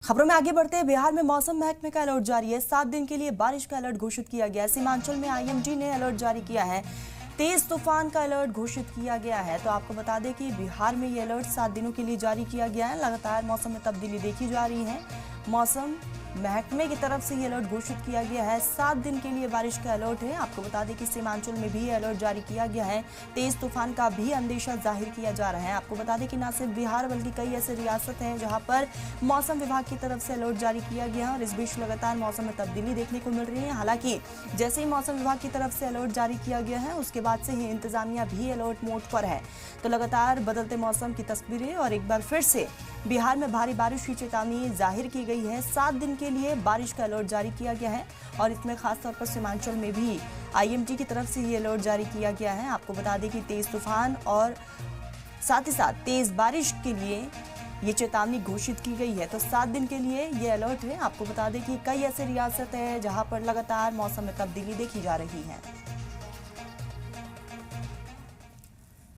खबरों में आगे बढ़ते हैं। बिहार में मौसम महकमे का अलर्ट जारी है। 7 दिन के लिए बारिश का अलर्ट घोषित किया गया है। सीमांचल में आईएमडी ने अलर्ट जारी किया है। तेज तूफान का अलर्ट घोषित किया गया है। तो आपको बता दें कि बिहार में ये अलर्ट 7 दिनों के लिए जारी किया गया है। लगातार मौसम में तब्दीली देखी जा रही है। मौसम महकमे की तरफ से ये अलर्ट घोषित किया गया है। 7 दिन के लिए बारिश का अलर्ट है। आपको बता दें कि सीमांचल में भी अलर्ट जारी किया गया है। तेज तूफान का भी अंदेशा जाहिर किया जा रहा है। आपको बता दें कि न सिर्फ बिहार बल्कि कई ऐसे रियासत हैं जहां पर मौसम विभाग की तरफ से अलर्ट जारी किया गया है और इस बीच लगातार मौसम में तब्दीली देखने को मिल रही है। हालांकि जैसे ही मौसम विभाग की तरफ से अलर्ट जारी किया गया है उसके बाद से ही इंतजामिया भी अलर्ट मोड पर है। तो लगातार बदलते मौसम की तस्वीरें और एक बार फिर से बिहार में भारी बारिश की चेतावनी जाहिर की गई है। 7 दिन के लिए बारिश का अलर्ट जारी किया गया है और इसमें खासतौर पर सीमांचल में भी आईएमडी की तरफ से ये अलर्ट जारी किया गया है। आपको बता दें कि तेज तूफान और साथ ही साथ तेज बारिश के लिए ये चेतावनी घोषित की गई है। तो 7 दिन के लिए ये अलर्ट है। आपको बता दें कि कई ऐसे रियासत है जहां पर लगातार मौसम में तब्दीली देखी जा रही है।